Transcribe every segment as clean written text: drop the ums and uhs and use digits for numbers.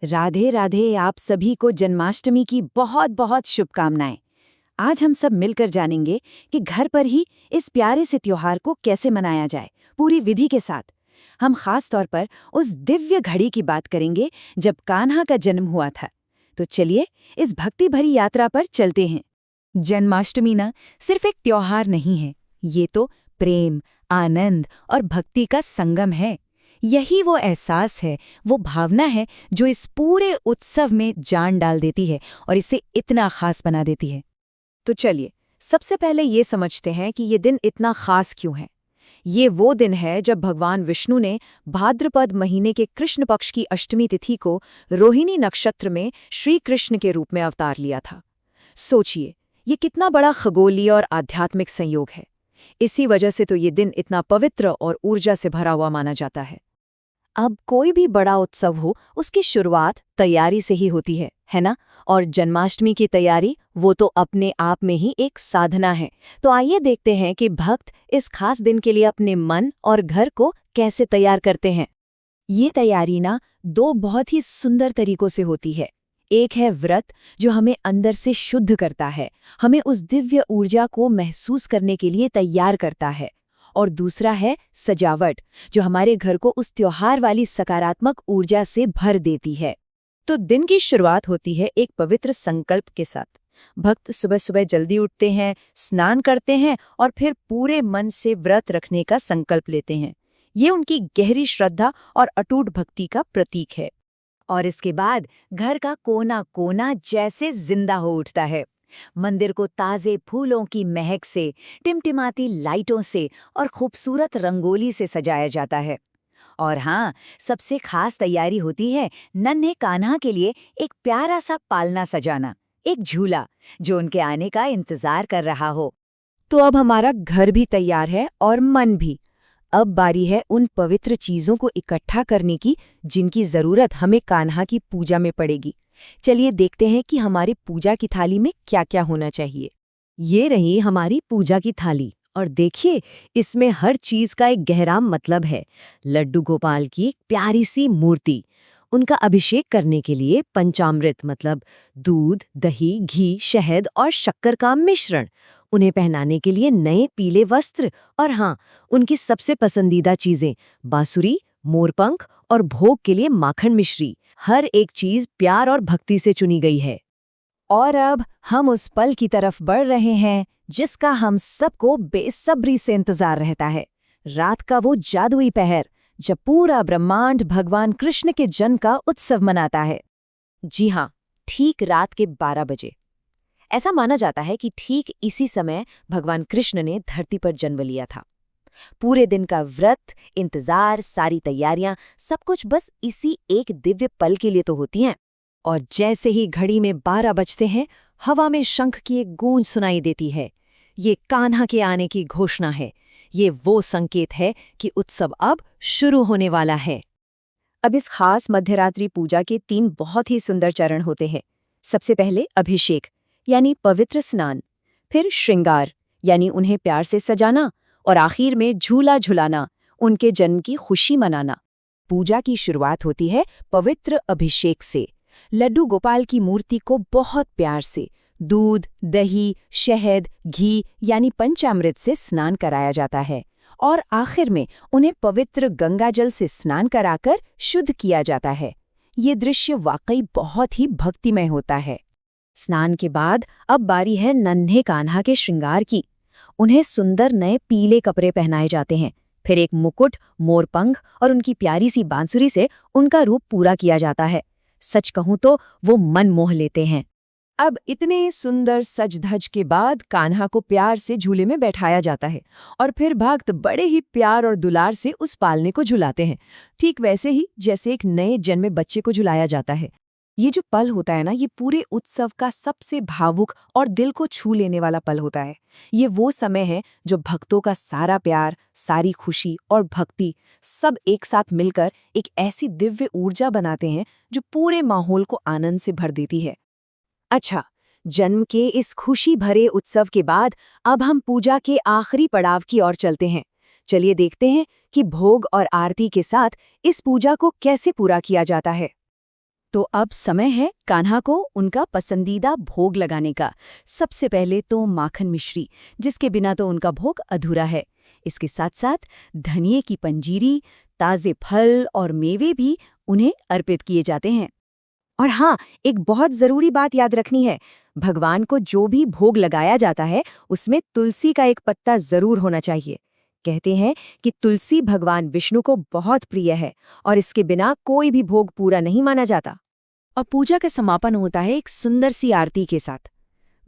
राधे राधे। आप सभी को जन्माष्टमी की बहुत बहुत शुभकामनाएं। आज हम सब मिलकर जानेंगे कि घर पर ही इस प्यारे से त्योहार को कैसे मनाया जाए, पूरी विधि के साथ। हम खास तौर पर उस दिव्य घड़ी की बात करेंगे जब कान्हा का जन्म हुआ था। तो चलिए इस भक्ति भरी यात्रा पर चलते हैं। जन्माष्टमी ना सिर्फ एक त्योहार नहीं है, ये तो प्रेम, आनंद और भक्ति का संगम है। यही वो एहसास है, वो भावना है जो इस पूरे उत्सव में जान डाल देती है और इसे इतना खास बना देती है। तो चलिए सबसे पहले ये समझते हैं कि ये दिन इतना खास क्यों है। ये वो दिन है जब भगवान विष्णु ने भाद्रपद महीने के कृष्ण पक्ष की अष्टमी तिथि को रोहिणी नक्षत्र में श्री कृष्ण के रूप में अवतार लिया था। सोचिए, ये कितना बड़ा खगोलीय और आध्यात्मिक संयोग है। इसी वजह से तो ये दिन इतना पवित्र और ऊर्जा से भरा हुआ माना जाता है। अब कोई भी बड़ा उत्सव हो, उसकी शुरुआत तैयारी से ही होती है ना? और जन्माष्टमी की तैयारी वो तो अपने आप में ही एक साधना है। तो आइए देखते हैं कि भक्त इस खास दिन के लिए अपने मन और घर को कैसे तैयार करते हैं। ये तैयारी ना दो बहुत ही सुंदर तरीकों से होती है। एक है व्रत, जो हमें अंदर से शुद्ध करता है, हमें उस दिव्य ऊर्जा को महसूस करने के लिए तैयार करता है। और दूसरा है सजावट, जो हमारे घर को उस त्योहार वाली सकारात्मक ऊर्जा से भर देती है। तो दिन की शुरुआत होती है एक पवित्र संकल्प के साथ। भक्त सुबह सुबह जल्दी उठते हैं, स्नान करते हैं और फिर पूरे मन से व्रत रखने का संकल्प लेते हैं। ये उनकी गहरी श्रद्धा और अटूट भक्ति का प्रतीक है। और इसके बाद घर का कोना कोना जैसे जिंदा हो उठता है। मंदिर को ताजे फूलों की महक से, टिमटिमाती लाइटों से और खूबसूरत रंगोली से सजाया जाता है। और हाँ, सबसे खास तैयारी होती है नन्हे कान्हा के लिए एक प्यारा सा पालना सजाना, एक झूला जो उनके आने का इंतजार कर रहा हो। तो अब हमारा घर भी तैयार है और मन भी। अब बारी है उन पवित्र चीजों को इकट्ठा करने की जिनकी जरूरत हमें कान्हा की पूजा में पड़ेगी। चलिए देखते हैं कि हमारी पूजा की थाली में क्या क्या होना चाहिए। ये रही हमारी पूजा की थाली, और देखिए इसमें हर चीज का एक गहरा मतलब है। लड्डू गोपाल की एक प्यारी सी मूर्ति, उनका अभिषेक करने के लिए पंचामृत मतलब दूध, दही, घी, शहद और शक्कर का मिश्रण, उन्हें पहनाने के लिए नए पीले वस्त्र, और हाँ, उनकी सबसे पसंदीदा चीजें बांसुरी, मोरपंख और भोग के लिए माखन मिश्री। हर एक चीज प्यार और भक्ति से चुनी गई है। और अब हम उस पल की तरफ बढ़ रहे हैं जिसका हम सबको बेसब्री से इंतजार रहता है। रात का वो जादुई पहर जब पूरा ब्रह्मांड भगवान कृष्ण के जन्म का उत्सव मनाता है। जी हाँ, ठीक रात के 12 बजे। ऐसा माना जाता है कि ठीक इसी समय भगवान कृष्ण ने धरती पर जन्म लिया था। पूरे दिन का व्रत, इंतजार, सारी तैयारियां, सब कुछ बस इसी एक दिव्य पल के लिए तो होती हैं। और जैसे ही घड़ी में 12 बजते हैं, हवा में शंख की एक गूंज सुनाई देती है। ये कान्हा के आने की घोषणा है। ये वो संकेत है कि उत्सव अब शुरू होने वाला है। अब इस खास मध्यरात्रि पूजा के 3 बहुत ही सुंदर चरण होते हैं। सबसे पहले अभिषेक यानी पवित्र स्नान, फिर श्रृंगार यानी उन्हें प्यार से सजाना, और आखिर में झूला झुलाना, उनके जन्म की खुशी मनाना। पूजा की शुरुआत होती है पवित्र अभिषेक से। लड्डू गोपाल की मूर्ति को बहुत प्यार से दूध, दही, शहद, घी यानी पंचामृत से स्नान कराया जाता है, और आखिर में उन्हें पवित्र गंगाजल से स्नान कराकर शुद्ध किया जाता है। ये दृश्य वाकई बहुत ही भक्तिमय होता है। स्नान के बाद अब बारी है नन्हे कान्हा के श्रृंगार की। उन्हें सुंदर नए पीले कपड़े पहनाए जाते हैं। फिर एक मुकुट, मोरपंख और उनकी प्यारी सी बांसुरी से उनका रूप पूरा किया जाता है। सच कहूं तो वो मन मोह लेते हैं। अब इतने सुंदर सज धज के बाद कान्हा को प्यार से झूले में बैठाया जाता है, और फिर भक्त बड़े ही प्यार और दुलार से उस पालने को झुलाते हैं, ठीक वैसे ही जैसे एक नए जन्मे बच्चे को झुलाया जाता है। ये जो पल होता है ना, ये पूरे उत्सव का सबसे भावुक और दिल को छू लेने वाला पल होता है। ये वो समय है जो भक्तों का सारा प्यार, सारी खुशी और भक्ति सब एक साथ मिलकर एक ऐसी दिव्य ऊर्जा बनाते हैं जो पूरे माहौल को आनंद से भर देती है। अच्छा, जन्म के इस खुशी भरे उत्सव के बाद अब हम पूजा के आखिरी पड़ाव की ओर चलते हैं। चलिए देखते हैं कि भोग और आरती के साथ इस पूजा को कैसे पूरा किया जाता है। तो अब समय है कान्हा को उनका पसंदीदा भोग लगाने का। सबसे पहले तो माखन मिश्री, जिसके बिना तो उनका भोग अधूरा है। इसके साथ साथ धनिये की पंजीरी, ताज़े फल और मेवे भी उन्हें अर्पित किए जाते हैं। और हाँ, एक बहुत ज़रूरी बात याद रखनी है, भगवान को जो भी भोग लगाया जाता है उसमें तुलसी का एक पत्ता ज़रूर होना चाहिए। कहते हैं कि तुलसी भगवान विष्णु को बहुत प्रिय है और इसके बिना कोई भी भोग पूरा नहीं माना जाता। और पूजा का समापन होता है एक सुंदर सी आरती के साथ।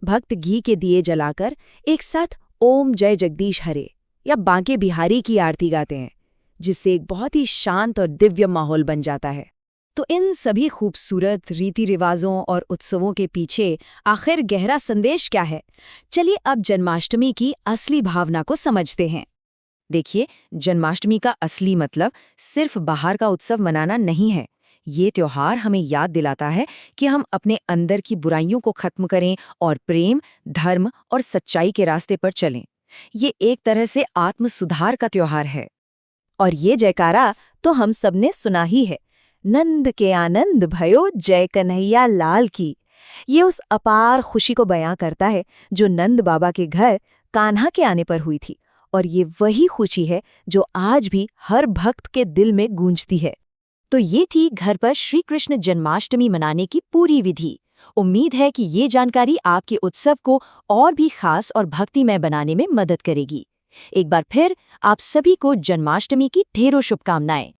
भक्त घी के दिए जलाकर एक साथ ओम जय जगदीश हरे या बांके बिहारी की आरती गाते हैं, जिससे एक बहुत ही शांत और दिव्य माहौल बन जाता है। तो इन सभी खूबसूरत रीति रिवाजों और उत्सवों के पीछे आखिर गहरा संदेश क्या है? चलिए अब जन्माष्टमी की असली भावना को समझते हैं। देखिए, जन्माष्टमी का असली मतलब सिर्फ बाहर का उत्सव मनाना नहीं है। ये त्योहार हमें याद दिलाता है कि हम अपने अंदर की बुराइयों को खत्म करें और प्रेम, धर्म और सच्चाई के रास्ते पर चलें। ये एक तरह से आत्म सुधार का त्योहार है। और ये जयकारा तो हम सबने सुना ही है, नंद के आनंद भयो जय कन्हैया लाल की। ये उस अपार खुशी को बयां करता है जो नंद बाबा के घर कान्हा के आने पर हुई थी। और ये वही खुशी है जो आज भी हर भक्त के दिल में गूंजती है। तो ये थी घर पर श्री कृष्ण जन्माष्टमी मनाने की पूरी विधि। उम्मीद है कि ये जानकारी आपके उत्सव को और भी खास और भक्तिमय बनाने में मदद करेगी। एक बार फिर आप सभी को जन्माष्टमी की ढेरों शुभकामनाएं।